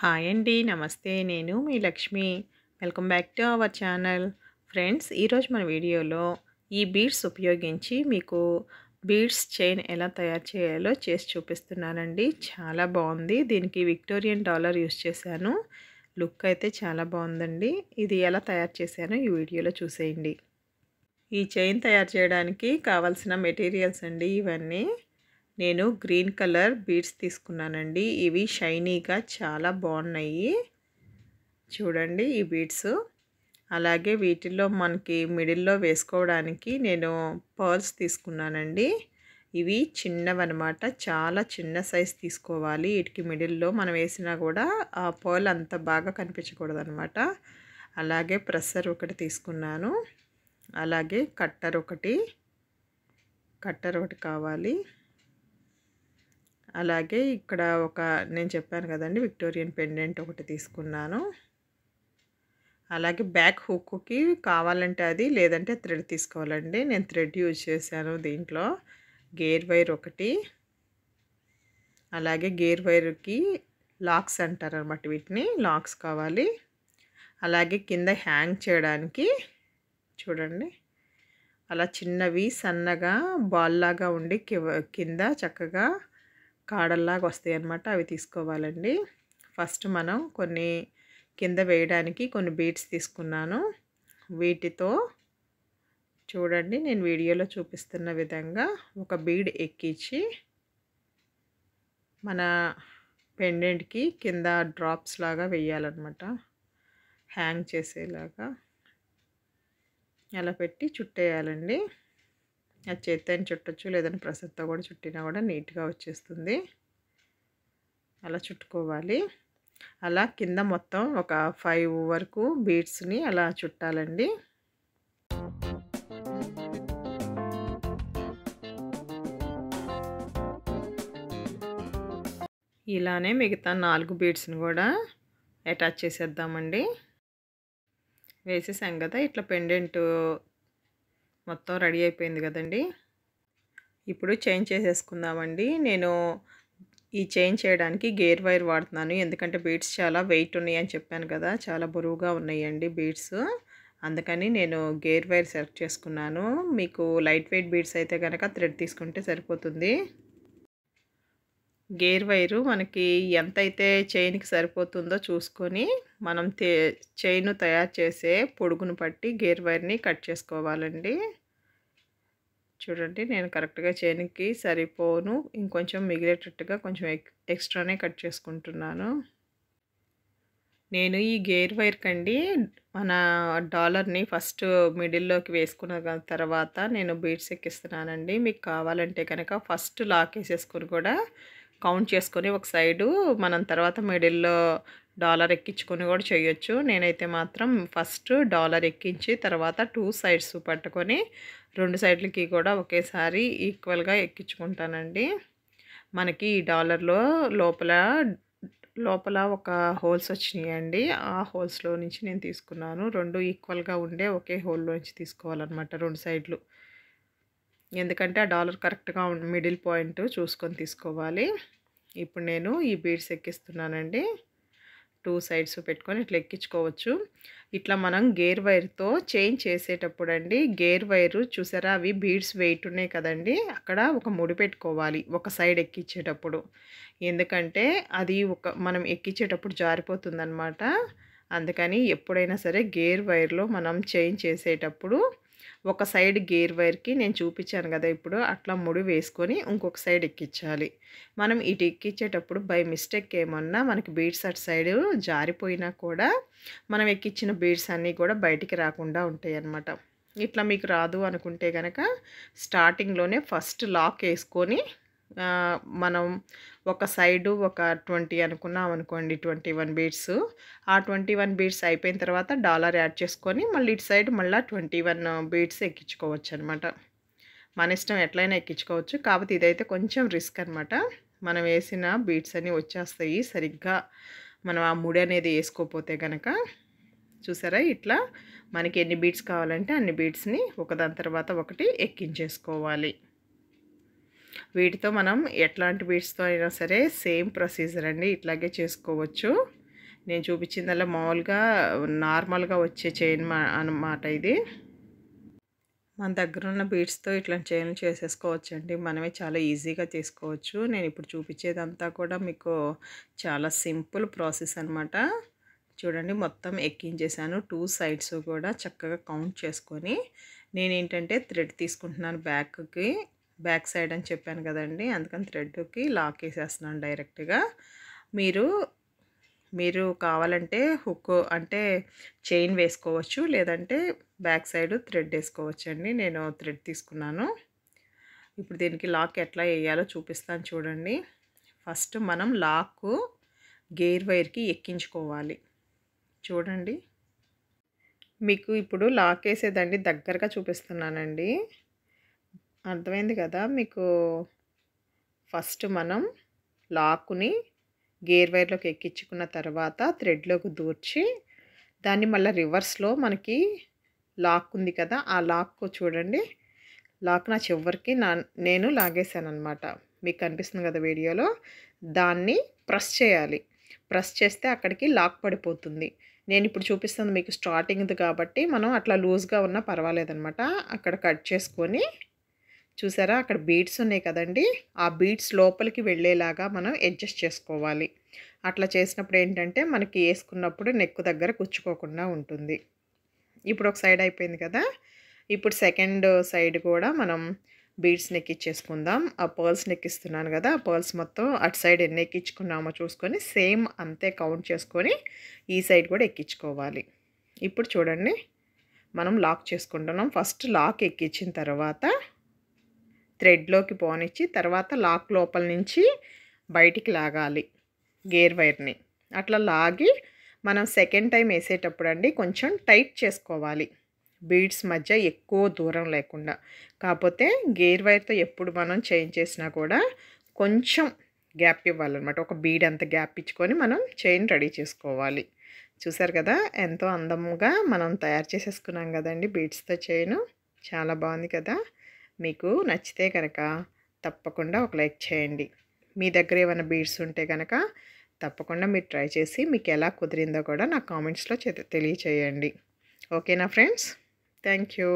Hi అండి. నమస్తే. నేను మీ Lakshmi. Welcome back to our channel. Friends, ఈరోజు మన వీడియోలో ఈ బీడ్స్ ఉపయోగించి మీకు బీడ్స్ చైన్ ఎలా తయారు చేయాలో చేసి చూపిస్తున్నానండి. చాలా బాగుంది. దీనికి విక్టోరియన్ డాలర్ యూస్ చేశాను. లుక్ అయితే చాలా బాగుందండి. ఇది ఎలా తయారు చేశానో ఈ వీడియోలో చూసేయండి. ఈ చైన్ తయారు చేయడానికి కావాల్సిన మెటీరియల్స్ అండి ఇవన్నీ. నేను గ్రీన్ కలర్ బీడ్స్ తీసుకున్నానండి. ఇవి షైనీగా చాలా బాగున్నాయి. చూడండి ఈ బీడ్స్. అలాగే వీటిల్లో మనకి మిడిల్లో వేసుకోవడానికి నేను పర్ల్స్ తీసుకున్నానండి. ఇవి చిన్నవన్నమాట. చాలా చిన్న సైజ్ తీసుకోవాలి. వీటికి మిడిల్లో మనం వేసినా కూడా ఆ పర్ల్ అంత బాగా కనిపించకూడదు అనమాట. అలాగే ప్రెస్సర్ ఒకటి తీసుకున్నాను. అలాగే కట్టర్ ఒకటి కావాలి. అలాగే ఇక్కడ నేను చెప్పాను కదండి, విక్టోరియన్ పెండెంట్ ఒకటి తీసుకున్నాను. అలాగే బ్యాక్ హుక్కి కావాలంటే అది, లేదంటే థ్రెడ్ తీసుకోవాలండి. నేను థ్రెడ్ యూజ్ చేశాను దీంట్లో. గేర్ వైర్ ఒకటి, అలాగే గేర్ వైర్కి లాక్స్ అంటారు అన్నమాట, వీటిని లాక్స్ కావాలి. అలాగే కింద హ్యాంగ్ చేయడానికి చూడండి అలా చిన్నవి సన్నగా బాల్ లాగా ఉండి కింద చక్కగా కాడల్లాగా వస్తాయి అన్నమాట. అవి తీసుకోవాలండి. ఫస్ట్ మనం కొన్ని కింద వేయడానికి కొన్ని బీడ్స్ తీసుకున్నాను. వీటితో చూడండి నేను వీడియోలో చూపిస్తున్న విధంగా ఒక బీడ్ ఎక్కించి మన పెండెంట్కి కింద డ్రాప్స్ లాగా వేయాలన్నమాట, హ్యాంగ్ చేసేలాగా. అలా పెట్టి చుట్టేయాలండి. అది చేత్తో చుట్టచ్చు, లేదంటే ప్రెస్తో కూడా చుట్టినా కూడా నీట్గా వచ్చేస్తుంది. అలా చుట్టుకోవాలి. అలా కింద మొత్తం ఒక 5 వరకు బీడ్స్ని అలా చుట్టాలండి. ఇలానే మిగతా 4 బీడ్స్ని కూడా అటాచ్ చేసేద్దామండి. వేసేసాం కదా, ఇట్లా పెండెంట్ మొత్తం రెడీ అయిపోయింది కదండి. ఇప్పుడు చైన్ చేసేసుకుందామండి. నేను ఈ చైన్ చేయడానికి గేర్ వైర్ వాడుతున్నాను. ఎందుకంటే బీడ్స్ చాలా వెయిట్ ఉన్నాయి అని చెప్పాను కదా, చాలా బరువుగా ఉన్నాయండి బీడ్స్. అందుకని నేను గేర్ వైర్ సెలెక్ట్ చేసుకున్నాను. మీకు లైట్ వెయిట్ బీడ్స్ అయితే కనుక థ్రెడ్ తీసుకుంటే సరిపోతుంది. గేర్ వైరు మనకి ఎంతైతే చైన్కి సరిపోతుందో చూసుకొని మనం చైన్ తయారు చేసే పొడుగును బట్టి గేర్ వైర్ని కట్ చేసుకోవాలండి. చూడండి నేను కరెక్ట్గా చైన్కి సరిపోను, ఇంకొంచెం మిగిలేటట్టుగా కొంచెం ఎక్స్ట్రానే కట్ చేసుకుంటున్నాను. నేను ఈ గేర్ వైర్ కండి మన డాలర్ని ఫస్ట్ మిడిల్లోకి వేసుకున్న తర్వాత నేను బీడ్స్ ఎక్కిస్తున్నానండి. మీకు కావాలంటే కనుక ఫస్ట్ లాక్ వేసేసుకొని కూడా కౌంట్ చేసుకొని ఒక సైడు మనం తర్వాత మిడిల్లో డాలర్ ఎక్కించుకొని కూడా చేయొచ్చు. నేనైతే మాత్రం ఫస్ట్ డాలర్ ఎక్కించి తర్వాత 2 సైడ్స్ పట్టుకొని 2 సైడ్లకి కూడా ఒకేసారి ఈక్వల్గా ఎక్కించుకుంటానండి. మనకి ఈ డాలర్లో లోపల ఒక హోల్స్ వచ్చినాయండి. ఆ హోల్స్లో నుంచి నేను తీసుకున్నాను. 2 ఈక్వల్గా ఉండే ఒకే హోల్లో నుంచి తీసుకోవాలన్నమాట 2 సైడ్లు. ఎందుకంటే ఆ డాలర్ కరెక్ట్గా మిడిల్ పాయింట్ చూసుకొని తీసుకోవాలి. ఇప్పుడు నేను ఈ బీడ్స్ ఎక్కిస్తున్నానండి. 2 సైడ్స్ పెట్టుకొని ఇట్లా ఎక్కించుకోవచ్చు. ఇట్లా మనం గేర్ వైర్తో చైన్ చేసేటప్పుడు అండి, గేర్ వైరు చూసారా, అవి బీడ్స్ వెయిట్ ఉన్నాయి కదండి, అక్కడ ఒక ముడి పెట్టుకోవాలి ఒక సైడ్ ఎక్కించేటప్పుడు. ఎందుకంటే అది మనం ఎక్కించేటప్పుడు జారిపోతుందన్నమాట. అందుకని ఎప్పుడైనా సరే గేర్ వైర్లో మనం చైన్ చేసేటప్పుడు ఒక సైడ్ గేర్ వైర్కి నేను చూపించాను కదా ఇప్పుడు, అట్లా ముడి వేసుకొని ఇంకొక సైడ్ ఎక్కించాలి. మనం ఇటు ఎక్కించేటప్పుడు బై మిస్టేక్ ఏమన్నా మనకి బీడ్స్ అటు సైడ్ జారిపోయినా కూడా మనం ఎక్కించిన బీడ్స్ అన్నీ కూడా బయటికి రాకుండా ఉంటాయి అన్నమాట. ఇట్లా మీకు రాదు అనుకుంటే కనుక స్టార్టింగ్లోనే ఫస్ట్ లాక్ వేసుకొని మనం ఒక సైడు ఒక 20 అనుకున్నాం అనుకోండి, 21 బీడ్స్. ఆ 21 బీడ్స్ అయిపోయిన తర్వాత డాలర్ యాడ్ చేసుకొని మళ్ళీ ఇటు సైడ్ మళ్ళీ 21 బీడ్స్ ఎక్కించుకోవచ్చు అనమాట. మన ఇష్టం ఎట్లయినా ఎక్కించుకోవచ్చు. కాకపోతే ఇదైతే కొంచెం రిస్క్ అనమాట. మనం వేసిన బీడ్స్ అన్నీ వచ్చేస్తాయి సరిగ్గా మనం ఆ ముడి అనేది వేసుకోకపోతే కనుక. చూసారా, ఇట్లా మనకి ఎన్ని బీడ్స్ కావాలంటే అన్ని బీడ్స్ని ఒకదాని తర్వాత ఒకటి ఎక్కించేసుకోవాలి. వీటితో మనం ఎట్లాంటి బీడ్స్తో అయినా సరే సేమ్ ప్రొసీజర్ అండి, ఇట్లాగే చేసుకోవచ్చు. నేను చూపించిందల్లా మామూలుగా నార్మల్గా వచ్చే చైన్ అన్నమాట ఇది. మన దగ్గర ఉన్న బీడ్స్‌తో ఇట్లాంటి చైన్‌లు చేసేసుకోవచ్చండి. మనమే చాలా ఈజీగా చేసుకోవచ్చు. నేను ఇప్పుడు చూపించేదంతా కూడా మీకు చాలా సింపుల్ ప్రాసెస్ అనమాట. చూడండి మొత్తం ఎక్కించేసాను. 2 సైడ్స్ కూడా చక్కగా కౌంట్ చేసుకొని, నేనేంటంటే థ్రెడ్ తీసుకుంటున్నాను బ్యాక్‌కి. బ్యాక్ సైడ్ అని చెప్పాను కదండీ! అందుకని థ్రెడ్‌కి లాకేసేస్తున్నాను డైరెక్ట్‌గా. మీరు మీరు కావాలంటే హుక్ అంటే చైన్ వేసుకోవచ్చు. లేదంటే బ్యాక్ సైడ్ థ్రెడ్ ఏసుకోవచ్చండి. నేను థ్రెడ్ తీసుకున్నాను. ఇప్పుడు దీనికి లాక్ ఎట్లా ఎయ్యాలో చూపిస్తాను చూడండి. ఫస్ట్ మనం లాకు గేర్ వైర్‌కి ఎక్కించుకోవాలి. చూడండి. మీకు ఇప్పుడు లాకేసేదండి దగ్గరగా చూపిస్తున్నానండి. అర్థమైంది కదా! మీకు ఫస్ట్ మనం లాకుని గేర్ వైర్‌లోకి ఎక్కించుకున్న తర్వాత థ్రెడ్‌లోకి దూర్చి, దాన్ని మళ్ళీ రివర్స్‌లో మనకి లాక్ ఉంది కదా! ఆ లాక్ చూడండి. లాక్ నా చివరికి నేను లాగేశాననమాట. మీకు కనిపిస్తుంది కదా వీడియోలో. దాన్ని ప్రెస్ చేయాలి. ప్రెస్ చేస్తే అక్కడికి లాక్ పడిపోతుంది. నేనిప్పుడు చూపిస్తుంది మీకు స్టార్టింగ్‌ది కాబట్టి మనం అట్లా లూజ్‌గా ఉన్నా పర్వాలేదనమాట. అక్కడ కట్ చేసుకొని చూసారా అక్కడ బీడ్స్ ఉన్నాయి కదండీ! ఆ బీడ్స్ లోపలికి వెళ్ళేలాగా మనం అడ్జస్ట్ చేసుకోవాలి. అట్లా చేసినప్పుడు ఏంటంటే మనకి ఏసుకున్నప్పుడు నెక్ దగ్గర గుచ్చుకోకుండా ఉంటుంది. ఇప్పుడు ఒక సైడ్ అయిపోయింది కదా! ఇప్పుడు సెకండ్ సైడ్ కూడా మనం బీడ్స్‌ని ఎక్కించేసుకుందాం. ఆ పర్ల్స్‌ని ఎక్కిస్తున్నాను కదా! ఆ పర్ల్స్ మొత్తం అటు సైడ్ ఎన్ని ఎక్కించుకున్నామో చూసుకొని సేమ్ అంతే కౌంట్ చేసుకొని ఈ సైడ్ కూడా ఎక్కించుకోవాలి. ఇప్పుడు చూడండి మనం లాక్ చేసుకుంటున్నాం. ఫస్ట్ లాక్ ఎక్కించిన తర్వాత థ్రెడ్‌లోకి పోనిచ్చి తర్వాత లాక్ లోపల నుంచి బయటికి లాగాలి గేర్ వైర్‌ని. అట్లా లాగి మనం సెకండ్ టైం ఏసేటప్పుడండి కొంచెం టైట్ చేసుకోవాలి. బీడ్స్ మధ్య ఎక్కువ దూరం లేకుండా. కాపోతే గేర్ వైర్‌తో ఎప్పుడు మనం చైన్ చేసినా కూడా కొంచెం గ్యాప్ ఇవ్వాలన్నమాట. ఒక బీడ్ అంత గ్యాప్ ఇచ్చుకొని మనం చైన్ రెడీ చేసుకోవాలి. చూసారు కదా! ఎంతో అందముగా మనం తయారు చేసేసుకున్నాం కదండీ బీడ్స్‌తో చైను. చాలా బాగుంది కదా! మీకు నచ్చితే గనక తప్పకుండా ఒక లైక్ చేయండి. మీ దగ్గర ఏమైనా బీడ్స్ ఉంటే గనక తప్పకుండా మీరు ట్రై చేసి మీకు ఎలా కుదిరిందో కూడా నాకు కామెంట్స్‌లో తెలియచేయండి. ఓకేనా ఫ్రెండ్స్? Thank you.